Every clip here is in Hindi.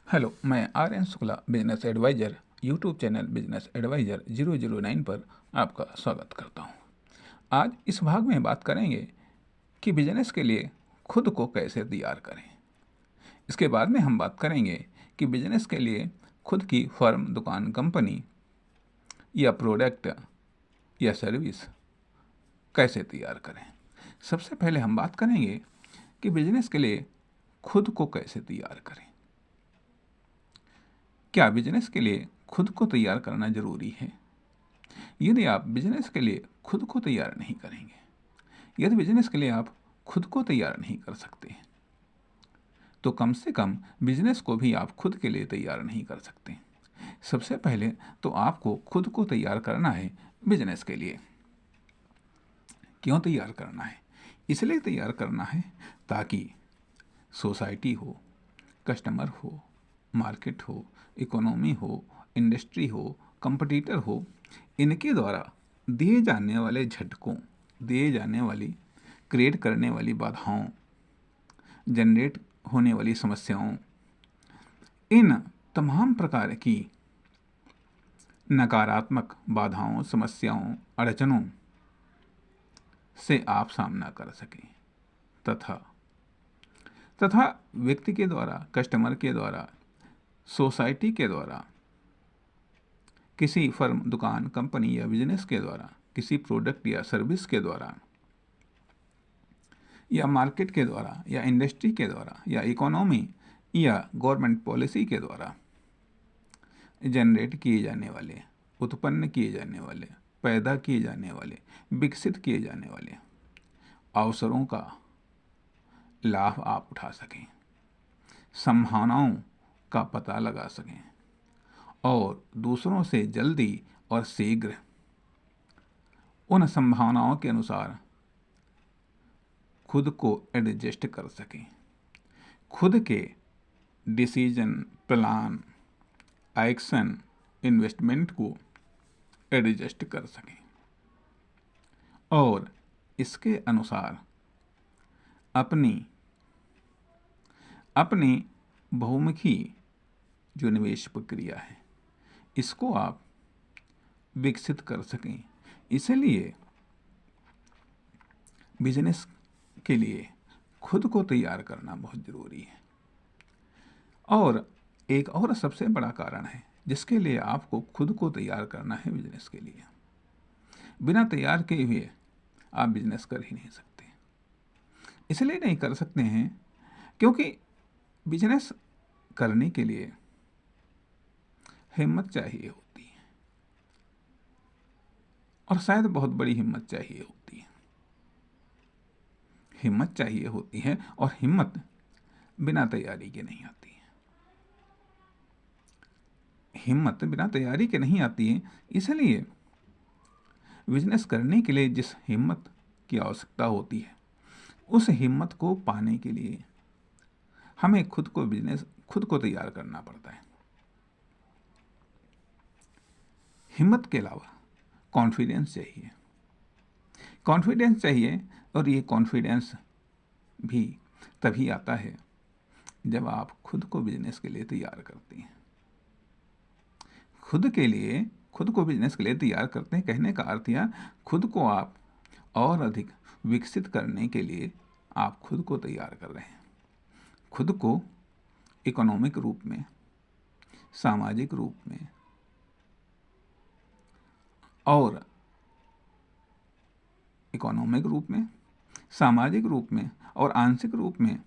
हेलो, मैं R N Shukla business advisor YouTube channel business advisor 009 पर आपका स्वागत करता हूं। आज इस भाग में बात करेंगे कि बिजनेस के लिए खुद को कैसे तैयार करें। इसके बाद में हम बात करेंगे कि बिजनेस के लिए खुद की फर्म, दुकान, कंपनी या प्रोडक्ट या सर्विस कैसे तैयार करें। सबसे पहले हम बात करेंगे कि बिजनेस के लिए खुद को कैसे तैयार करें। क्या बिजनेस के लिए खुद को तैयार करना जरूरी है? यदि आप बिजनेस के लिए खुद को तैयार नहीं करेंगे, यदि बिजनेस के लिए आप खुद को तैयार नहीं कर सकते, तो कम से कम बिजनेस को भी आप खुद के लिए तैयार नहीं कर सकते। सबसे पहले तो आपको खुद को तैयार करना है बिजनेस के लिए। क्यों तैयार करना है? इसलिए तैयार करना है ताकि सोसाइटी हो, कस्टमर हो, मार्केट हो, इकोनॉमी हो, इंडस्ट्री हो, कंपटीटर हो, इनके द्वारा दिए जाने वाले झटकों, दिए जाने वाली क्रिएट करने वाली बाधाओं, जनरेट होने वाली समस्याओं, इन तमाम प्रकार की नकारात्मक बाधाओं, समस्याओं, अड़चनों से आप सामना कर सकें तथा तथा व्यक्ति के द्वारा, कस्टमर के द्वारा, सोसाइटी के द्वारा, किसी फर्म, दुकान, कंपनी या बिजनेस के द्वारा, किसी प्रोडक्ट या सर्विस के द्वारा, या मार्केट के द्वारा, या इंडस्ट्री के द्वारा, या इकोनॉमी या गवर्नमेंट पॉलिसी के द्वारा जनरेट किए जाने वाले, उत्पन्न किए जाने वाले, पैदा किए जाने वाले, विकसित किए जाने वाले अवसरों का लाभ आप उठा सकें, संभावनाओं का पता लगा सकें और दूसरों से जल्दी और शीघ्र उन संभावनाओं के अनुसार खुद को एडजस्ट कर सकें, खुद के डिसीजन, प्लान, एक्शन, इन्वेस्टमेंट को एडजस्ट कर सकें और इसके अनुसार अपनी अपनी बहुमुखी जो निवेश प्रक्रिया है, इसको आप विकसित कर सकें। इसलिए बिजनेस के लिए खुद को तैयार करना बहुत ज़रूरी है। और एक और सबसे बड़ा कारण है जिसके लिए आपको खुद को तैयार करना है बिजनेस के लिए। बिना तैयार किए हुए आप बिजनेस कर ही नहीं सकते। इसलिए नहीं कर सकते हैं क्योंकि बिजनेस करने के लिए हिम्मत चाहिए होती है और शायद बहुत बड़ी हिम्मत चाहिए होती है। हिम्मत चाहिए होती है और हिम्मत बिना तैयारी के नहीं आती है। हिम्मत बिना तैयारी के नहीं आती है। इसलिए बिजनेस करने के लिए जिस हिम्मत की आवश्यकता होती है, उस हिम्मत को पाने के लिए हमें खुद को तैयार करना पड़ता है। हिम्मत के अलावा कॉन्फिडेंस चाहिए। कॉन्फिडेंस चाहिए और ये कॉन्फिडेंस भी तभी आता है जब आप खुद को बिजनेस के लिए तैयार करते हैं। खुद को बिजनेस के लिए तैयार करते हैं कहने का अर्थ यह, खुद को आप और अधिक विकसित करने के लिए आप खुद को तैयार कर रहे हैं। खुद को इकोनॉमिक रूप में, सामाजिक रूप में और इकोनॉमिक रूप में, सामाजिक रूप में और आंशिक रूप में,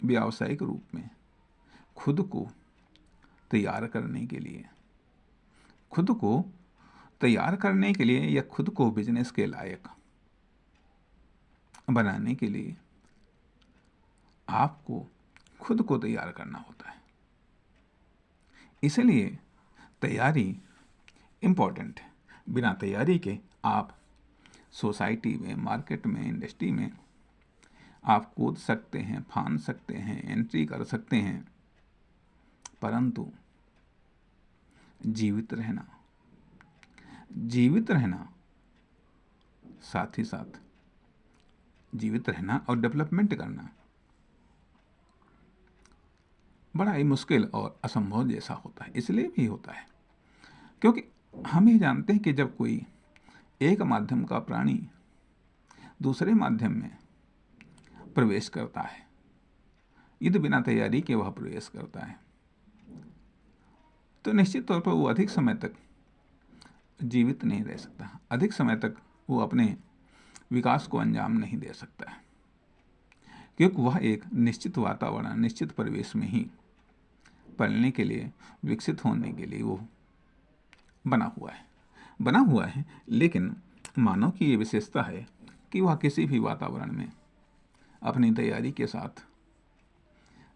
व्यावसायिक रूप में खुद को तैयार करने के लिए, खुद को तैयार करने के लिए या खुद को बिजनेस के लायक बनाने के लिए आपको खुद को तैयार करना होता है। इसलिए तैयारी इम्पोर्टेंट है। बिना तैयारी के आप सोसाइटी में, मार्केट में, इंडस्ट्री में आप कूद सकते हैं, फान सकते हैं, एंट्री कर सकते हैं, परंतु जीवित रहना साथ ही साथ जीवित रहना और डेवलपमेंट करना, बड़ा ही मुश्किल और असंभव जैसा होता है। इसलिए भी होता है क्योंकि हम ही जानते हैं कि जब कोई एक माध्यम का प्राणी दूसरे माध्यम में प्रवेश करता है, यदि बिना तैयारी के वह प्रवेश करता है, तो निश्चित तौर पर वो अधिक समय तक जीवित नहीं रह सकता, अधिक समय तक वो अपने विकास को अंजाम नहीं दे सकता है, क्योंकि वह एक निश्चित वातावरण, निश्चित परिवेश में ही पलने के लिए, विकसित होने के लिए वो बना हुआ है। लेकिन मानव की ये विशेषता है कि वह किसी भी वातावरण में अपनी तैयारी के साथ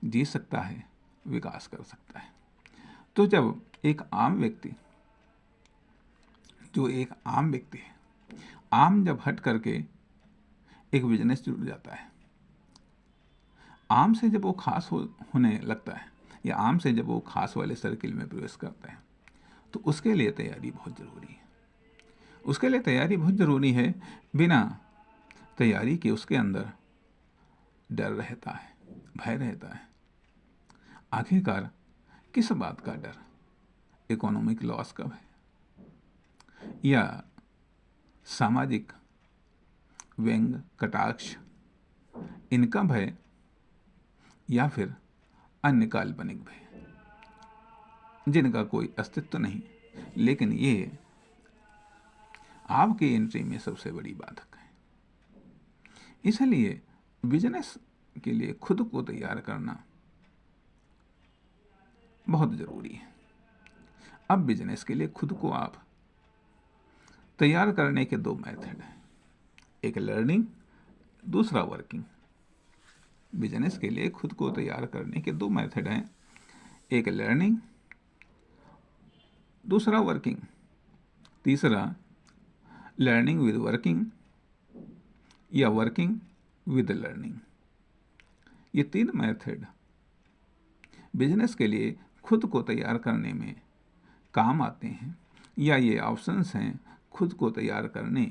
जी सकता है, विकास कर सकता है। तो जब एक आम व्यक्ति है, आम जब हट करके एक बिजनेस जुड़ जाता है, आम से जब वो खास होने लगता है, या आम से जब वो खास वाले सर्किल में प्रवेश करता है, तो उसके लिए तैयारी बहुत ज़रूरी है। उसके लिए तैयारी बहुत ज़रूरी है। बिना तैयारी के उसके अंदर डर रहता है, भय रहता है। आखिरकार किस बात का डर? इकोनॉमिक लॉस का भय, या सामाजिक व्यंग, कटाक्ष, इनका भय, या फिर अन्य काल्पनिक भय जिनका कोई अस्तित्व नहीं, लेकिन ये आपकी एंट्री में सबसे बड़ी बाधक है। इसलिए बिजनेस के लिए खुद को तैयार करना बहुत ज़रूरी है। अब बिजनेस के लिए खुद को आप तैयार करने के दो मेथड हैं, एक लर्निंग, दूसरा वर्किंग। बिजनेस के लिए खुद को तैयार करने के दो मेथड हैं, एक लर्निंग, दूसरा वर्किंग, तीसरा लर्निंग विद वर्किंग या वर्किंग विद लर्निंग। ये तीन मेथड बिजनेस के लिए खुद को तैयार करने में काम आते हैं, या ये ऑप्शंस हैं खुद को तैयार करने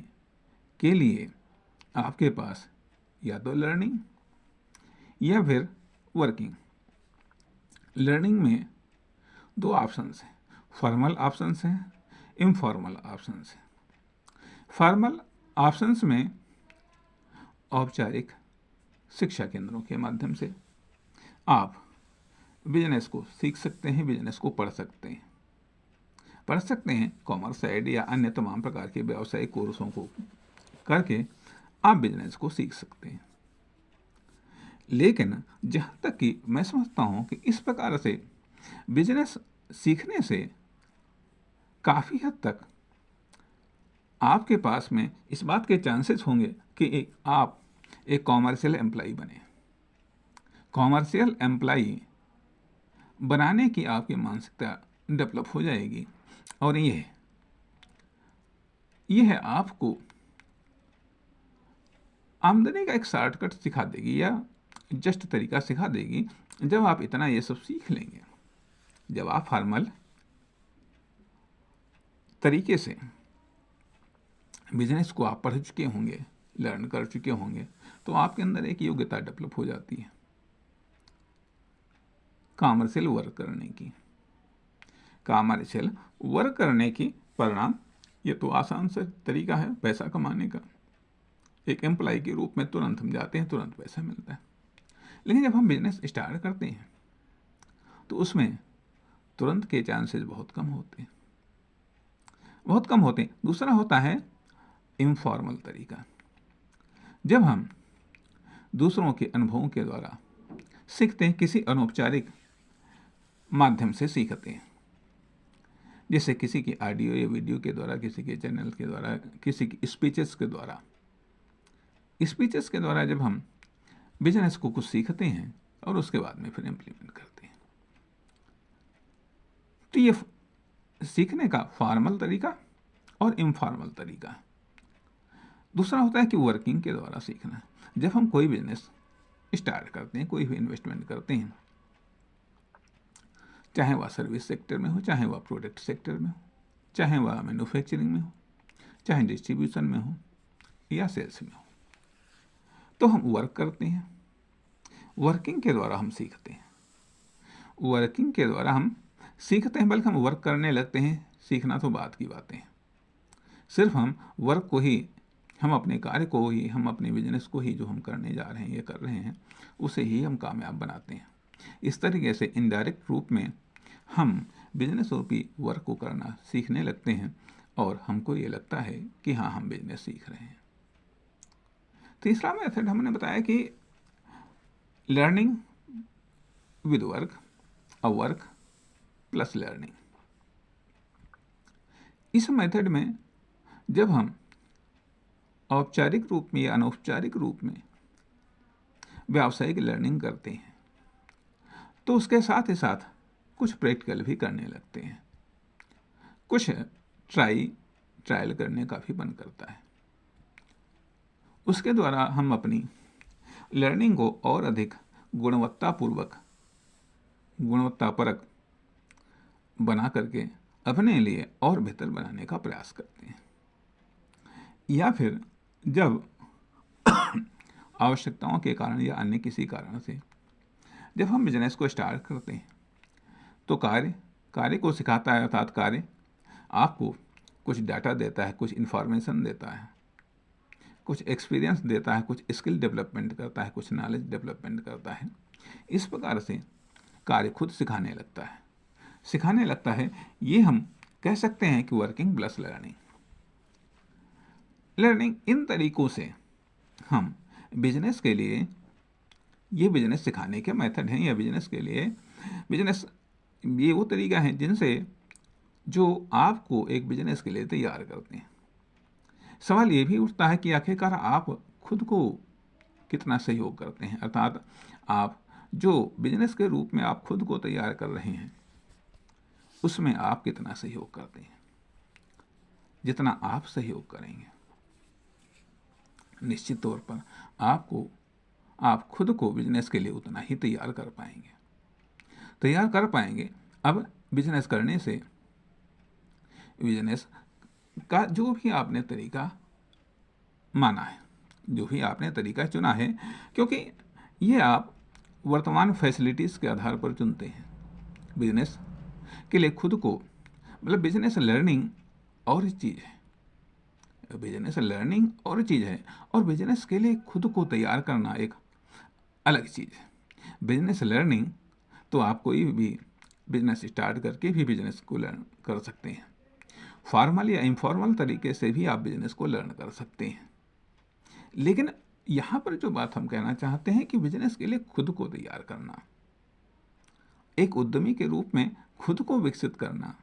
के लिए आपके पास, या तो लर्निंग या फिर वर्किंग। लर्निंग में दो ऑप्शंस हैं, फॉर्मल ऑप्शंस हैं, इनफॉर्मल ऑप्शंस हैं। फॉर्मल ऑप्शंस में औपचारिक शिक्षा केंद्रों के माध्यम से आप बिजनेस को सीख सकते हैं, बिजनेस को पढ़ सकते हैं। कॉमर्स साइड या अन्य तमाम प्रकार के व्यावसायिक कोर्सों को करके आप बिजनेस को सीख सकते हैं। लेकिन जहाँ तक कि मैं समझता हूँ कि इस प्रकार से बिजनेस सीखने से काफ़ी हद तक आपके पास में इस बात के चांसेस होंगे कि आप एक कॉमर्शियल एम्प्लॉय बने। कॉमर्शियल एम्प्लॉय बनाने की आपकी मानसिकता डेवलप हो जाएगी, और यह आपको आमदनी का एक शॉर्टकट सिखा देगी, या जस्ट तरीका सिखा देगी। जब आप इतना ये सब सीख लेंगे, जब आप फॉर्मल तरीके से बिजनेस को आप पढ़ चुके होंगे, लर्न कर चुके होंगे, तो आपके अंदर एक योग्यता डेवलप हो जाती है कॉमर्शियल वर्क करने की परिणाम ये तो आसान सा तरीका है पैसा कमाने का। एक एम्प्लॉय के रूप में तुरंत हम जाते हैं, तुरंत पैसा मिलता है। लेकिन जब हम बिजनेस स्टार्ट करते हैं तो उसमें तुरंत के चांसेस बहुत कम होते हैं। दूसरा होता है इनफॉर्मल तरीका, जब हम दूसरों के अनुभवों के द्वारा सीखते हैं, किसी अनौपचारिक माध्यम से सीखते हैं, जैसे किसी की ऑडियो या वीडियो के द्वारा, किसी के चैनल के द्वारा, किसी की स्पीचेस के द्वारा जब हम बिजनेस को कुछ सीखते हैं और उसके बाद में फिर इम्प्लीमेंट करते हैं। तो ये सीखने का फॉर्मल तरीका और इनफॉर्मल तरीका। दूसरा होता है कि वर्किंग के द्वारा सीखना। जब हम कोई बिजनेस स्टार्ट करते हैं, कोई भी इन्वेस्टमेंट करते हैं, चाहे वह सर्विस सेक्टर में हो, चाहे वह प्रोडक्ट सेक्टर में हो, चाहे वह मैन्युफैक्चरिंग में हो, चाहे डिस्ट्रीब्यूशन में हो या सेल्स में हो, तो हम वर्क करते हैं। वर्किंग के द्वारा हम सीखते हैं। वर्किंग के द्वारा हम सीखते हैं, बल्कि हम वर्क करने लगते हैं। सीखना तो बात की बातें हैं। सिर्फ हम वर्क को ही, हम अपने कार्य को ही, हम अपने बिजनेस को ही जो हम करने जा रहे हैं, ये कर रहे हैं, उसे ही हम कामयाब बनाते हैं। इस तरीके से इनडायरेक्ट रूप में हम बिजनेस रूपी वर्क को करना सीखने लगते हैं और हमको ये लगता है कि हाँ, हम बिजनेस सीख रहे हैं। तीसरा मेथड हमने बताया कि learning with work, a work plus learning. इस मेथड में जब हम औपचारिक रूप में या अनौपचारिक रूप में व्यावसायिक लर्निंग करते हैं तो उसके साथ ही साथ कुछ प्रैक्टिकल भी करने लगते हैं। कुछ ट्रायल करने का भी मन करता है। उसके द्वारा हम अपनी लर्निंग को और अधिक गुणवत्तापरक बना करके अपने लिए और बेहतर बनाने का प्रयास करते हैं। या फिर जब आवश्यकताओं के कारण या अन्य किसी कारण से जब हम बिजनेस को स्टार्ट करते हैं तो कार्य को सिखाता है, अर्थात कार्य आपको कुछ डाटा देता है, कुछ इन्फॉर्मेशन देता है, कुछ एक्सपीरियंस देता है, कुछ स्किल डेवलपमेंट करता है, कुछ नॉलेज डेवलपमेंट करता है। इस प्रकार से कार्य खुद सिखाने लगता है। ये हम कह सकते हैं कि वर्किंग प्लस लर्निंग। इन तरीकों से हम बिजनेस के लिए, ये बिजनेस सिखाने के मेथड हैं, या बिजनेस के लिए ये वो तरीका है जिनसे जो आपको एक बिजनेस के लिए तैयार करते हैं। सवाल ये भी उठता है कि आखिरकार आप खुद को कितना सहयोग करते हैं, अर्थात आप जो बिजनेस के रूप में आप खुद को तैयार कर रहे हैं उसमें आप कितना सहयोग करते हैं। जितना आप सहयोग करेंगे निश्चित तौर पर आप खुद को बिजनेस के लिए उतना ही तैयार कर पाएंगे। अब बिजनेस करने से, बिजनेस का जो भी आपने तरीका माना है, जो भी आपने तरीका चुना है, क्योंकि ये आप वर्तमान फैसिलिटीज़ के आधार पर चुनते हैं बिजनेस के लिए खुद को, मतलब बिजनेस लर्निंग और चीज़ है, और बिजनेस के लिए खुद को तैयार करना एक अलग चीज़ है। बिजनेस लर्निंग तो आप कोई भी बिजनेस स्टार्ट करके भी बिजनेस को लर्न कर सकते हैं। फॉर्मल या इनफॉर्मल तरीके से भी आप बिजनेस को लर्न कर सकते हैं। लेकिन यहाँ पर जो बात हम कहना चाहते हैं कि बिजनेस के लिए खुद को तैयार करना, एक उद्यमी के रूप में खुद को विकसित करना,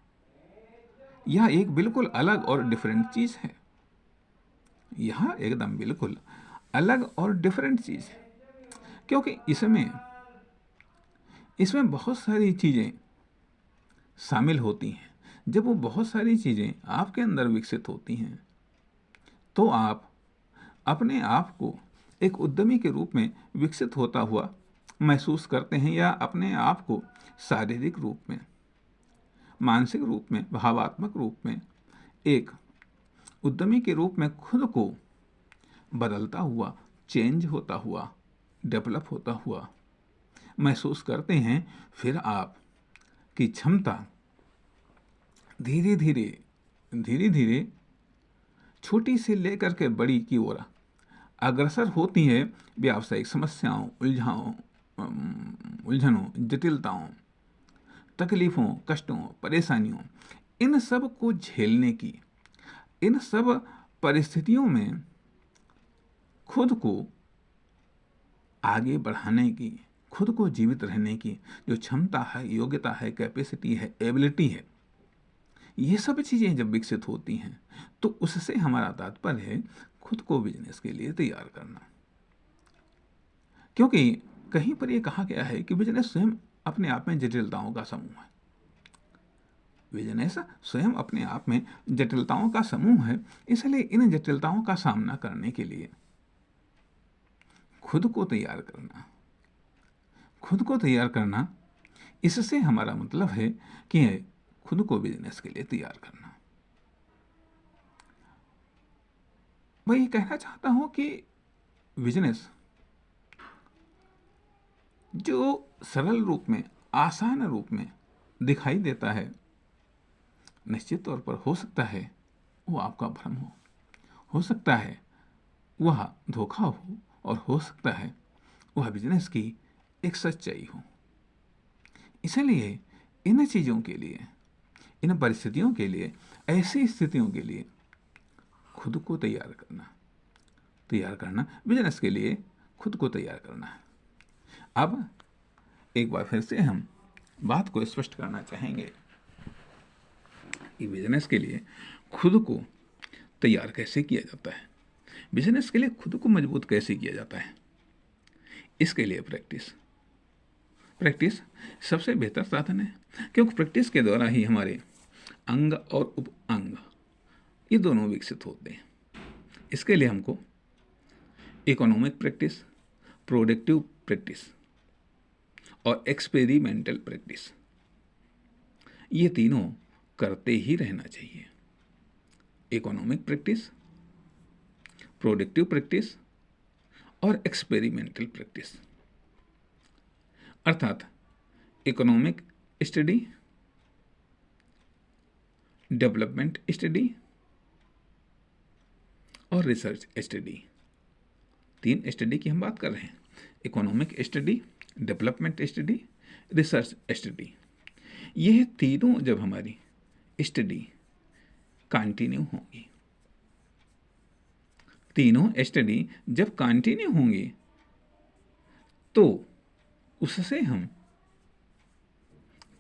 यह एक बिल्कुल अलग और डिफरेंट चीज़ है। यह एकदम बिल्कुल अलग और डिफरेंट चीज़ है, क्योंकि इसमें बहुत सारी चीज़ें शामिल होती हैं। जब वो बहुत सारी चीज़ें आपके अंदर विकसित होती हैं तो आप अपने आप को एक उद्यमी के रूप में विकसित होता हुआ महसूस करते हैं, या अपने आप को शारीरिक रूप में, मानसिक रूप में, भावात्मक रूप में एक उद्यमी के रूप में खुद को बदलता हुआ, चेंज होता हुआ, डेवलप होता हुआ महसूस करते हैं। फिर आप की क्षमता धीरे धीरे छोटी से लेकर के बड़ी की ओर अग्रसर होती है। व्यावसायिक समस्याओं, उलझनों, जटिलताओं, तकलीफ़ों, कष्टों, परेशानियों, इन सब को झेलने की, इन सब परिस्थितियों में खुद को आगे बढ़ाने की, खुद को जीवित रहने की जो क्षमता है, योग्यता है, कैपेसिटी है, एबिलिटी है, ये सब चीज़ें जब विकसित होती हैं तो उससे हमारा तात्पर्य है खुद को बिजनेस के लिए तैयार करना। क्योंकि कहीं पर यह कहा गया है कि बिजनेस स्वयं अपने आप में जटिलताओं का समूह है। बिजनेस स्वयं अपने आप में जटिलताओं का समूह है। इसलिए इन जटिलताओं का सामना करने के लिए खुद को तैयार करना, इससे हमारा मतलब है कि खुद को बिजनेस के लिए तैयार करना। मैं ये कहना चाहता हूं कि बिजनेस जो सरल रूप में आसान रूप में दिखाई देता है, निश्चित तौर पर हो सकता है वो आपका भ्रम हो सकता है वह धोखा और हो सकता है वह बिजनेस की एक सच्चाई हो। इसलिए इन चीज़ों के लिए, इन परिस्थितियों के लिए, ऐसी स्थितियों के लिए खुद को तैयार करना बिजनेस के लिए खुद को तैयार करना है। अब एक बार फिर से हम बात को स्पष्ट करना चाहेंगे कि बिजनेस के लिए खुद को तैयार कैसे किया जाता है, बिजनेस के लिए खुद को मजबूत कैसे किया जाता है। इसके लिए प्रैक्टिस सबसे बेहतर साधन है, क्योंकि प्रैक्टिस के द्वारा ही हमारे अंग और उप अंग ये दोनों विकसित होते हैं। इसके लिए हमको इकोनॉमिक प्रैक्टिस, प्रोडक्टिव प्रैक्टिस और एक्सपेरिमेंटल प्रैक्टिस ये तीनों करते ही रहना चाहिए। इकोनॉमिक प्रैक्टिस, प्रोडक्टिव प्रैक्टिस और एक्सपेरिमेंटल प्रैक्टिस, अर्थात इकोनॉमिक स्टडी, डेवलपमेंट स्टडी और रिसर्च स्टडी। 3 स्टडी की हम बात कर रहे हैं, economic study, development study, research study. यह तीनों जब हमारी स्टडी कंटिन्यू होंगी, तीनों स्टडी जब कंटिन्यू होंगी तो उससे हम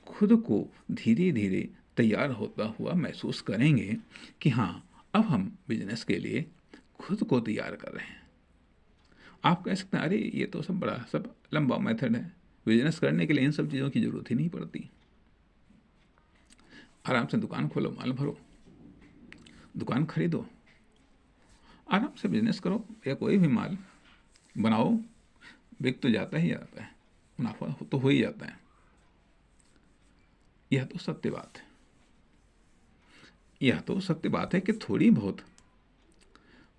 खुद को धीरे धीरे तैयार होता हुआ महसूस करेंगे कि हाँ, अब हम बिजनेस के लिए खुद को तैयार कर रहे हैं। आप कह सकते हैं अरे ये तो सब लंबा मेथड है, बिजनेस करने के लिए इन सब चीज़ों की ज़रूरत ही नहीं पड़ती। आराम से दुकान खोलो, माल भरो, दुकान खरीदो, आराम से बिजनेस करो या कोई भी माल बनाओ, बिक तो जाता ही जाता है, मुनाफा तो हो ही जाता है। यह तो सत्य बात है कि थोड़ी बहुत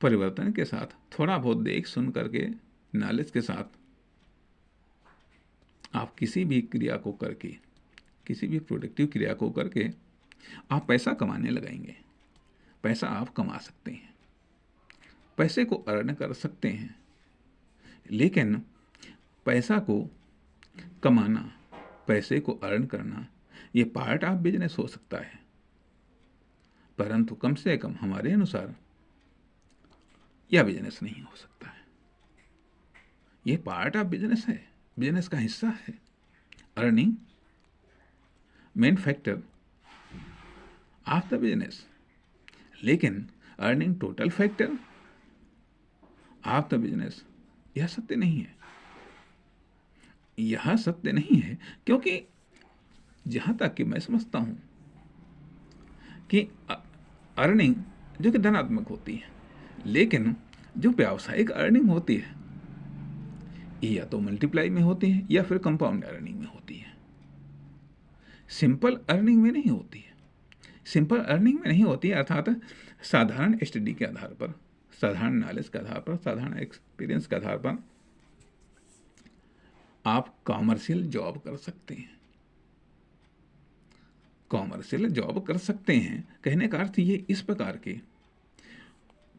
परिवर्तन के साथ, थोड़ा बहुत देख सुन करके, नॉलेज के साथ आप किसी भी क्रिया को करके, किसी भी प्रोडक्टिव क्रिया को करके आप पैसा कमाने लगाएंगे। पैसा आप कमा सकते हैं, पैसे को अर्न कर सकते हैं, लेकिन पैसा को कमाना, पैसे को अर्न करना ये पार्ट ऑफ बिजनेस हो सकता है, परंतु कम से कम हमारे अनुसार यह बिजनेस नहीं हो सकता है। यह पार्ट ऑफ बिजनेस है, बिजनेस का हिस्सा है। Earning main factor of the business, लेकिन earning total factor of the business यह सत्य नहीं है। यह सत्य नहीं है क्योंकि जहां तक कि मैं समझता हूं कि अर्निंग जो कि धनात्मक होती है, लेकिन जो व्यावसायिक अर्निंग होती है या तो मल्टीप्लाई में होती है या फिर कंपाउंड अर्निंग में होती है, सिंपल अर्निंग में नहीं होती है। सिंपल अर्निंग में नहीं होती है अर्थात साधारण स्टडी के आधार पर, साधारण नॉलेज के आधार पर, साधारण एक्सपीरियंस के आधार पर आप कॉमर्शियल जॉब कर सकते हैं। कॉमर्शियल जॉब कर सकते हैं कहने का अर्थ ये इस प्रकार के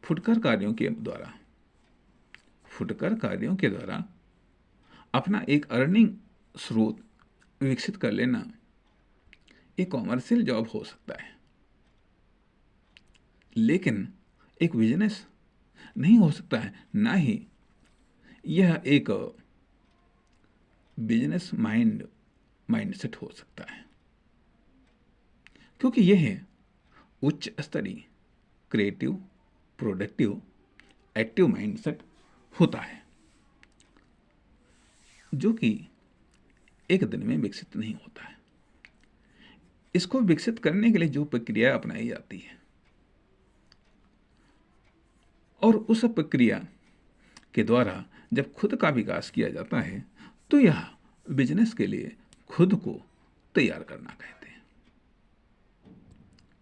फुटकर कार्यों के द्वारा अपना एक अर्निंग स्रोत विकसित कर लेना, एक कॉमर्शियल जॉब हो सकता है, लेकिन एक बिजनेस नहीं हो सकता है। ना ही यह एक बिजनेस माइंडसेट हो सकता है, क्योंकि यह उच्च स्तरीय क्रिएटिव, प्रोडक्टिव, एक्टिव माइंडसेट होता है जो कि एक दिन में विकसित नहीं होता है। इसको विकसित करने के लिए जो प्रक्रिया अपनाई जाती है और उस प्रक्रिया के द्वारा जब खुद का विकास किया जाता है तो यह बिजनेस के लिए खुद को तैयार करना कहते हैं।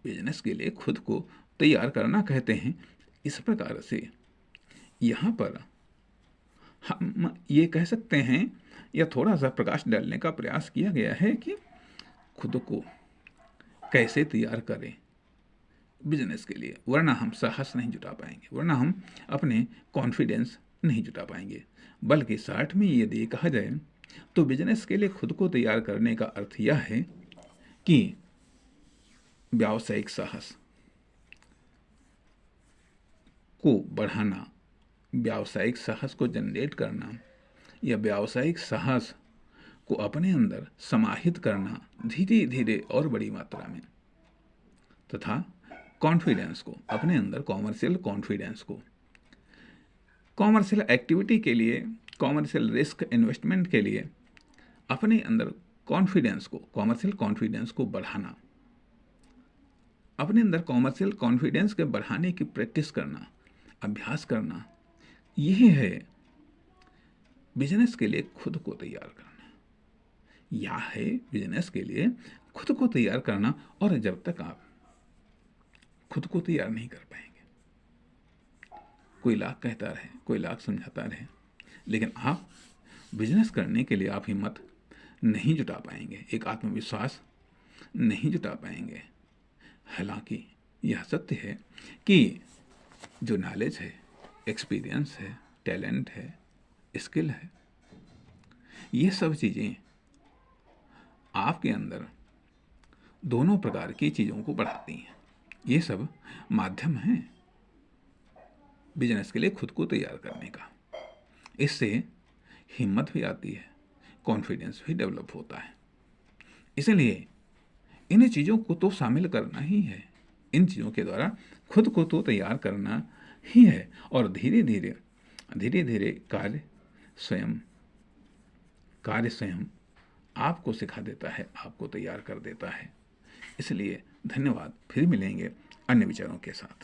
बिजनेस के लिए खुद को तैयार करना कहते हैं। इस प्रकार से यहाँ पर हम ये कह सकते हैं या थोड़ा सा प्रकाश डालने का प्रयास किया गया है कि खुद को कैसे तैयार करें बिजनेस के लिए, वरना हम साहस नहीं जुटा पाएंगे, वरना हम अपने कॉन्फिडेंस नहीं जुटा पाएंगे। बल्कि शॉर्ट में यदि कहा जाए तो बिजनेस के लिए खुद को तैयार करने का अर्थ यह है कि व्यावसायिक साहस को बढ़ाना, व्यावसायिक साहस को जनरेट करना या व्यावसायिक साहस को अपने अंदर समाहित करना धीरे धीरे और बड़ी मात्रा में, तथा कॉन्फिडेंस को अपने अंदर, कॉमर्शियल कॉन्फिडेंस को, कॉमर्शियल एक्टिविटी के लिए, कॉमर्शियल रिस्क इन्वेस्टमेंट के लिए अपने अंदर कॉन्फिडेंस को, कॉमर्शियल कॉन्फिडेंस को बढ़ाना, अपने अंदर कॉमर्शियल कॉन्फिडेंस के बढ़ाने की प्रैक्टिस करना, अभ्यास करना, यही है बिजनेस के लिए खुद को तैयार करना। यह है बिजनेस के लिए खुद को तैयार करना। और जब तक आप खुद को तैयार नहीं कर पाएंगे, कोई लाख कहता रहे, कोई लाख समझाता रहे, लेकिन आप बिजनेस करने के लिए आप हिम्मत नहीं जुटा पाएंगे, एक आत्मविश्वास नहीं जुटा पाएंगे। हालांकि यह सत्य है कि जो नॉलेज है, एक्सपीरियंस है, टैलेंट है, स्किल है, ये सब चीज़ें आपके अंदर दोनों प्रकार की चीज़ों को बढ़ाती हैं। ये सब माध्यम हैं बिजनेस के लिए खुद को तैयार करने का। इससे हिम्मत भी आती है, कॉन्फिडेंस भी डेवलप होता है। इसलिए इन चीज़ों को तो शामिल करना ही है, इन चीज़ों के द्वारा खुद को तो तैयार करना ही है। और धीरे धीरे कार्य स्वयं आपको सिखा देता है, आपको तैयार कर देता है। इसलिए धन्यवाद, फिर मिलेंगे अन्य विचारों के साथ।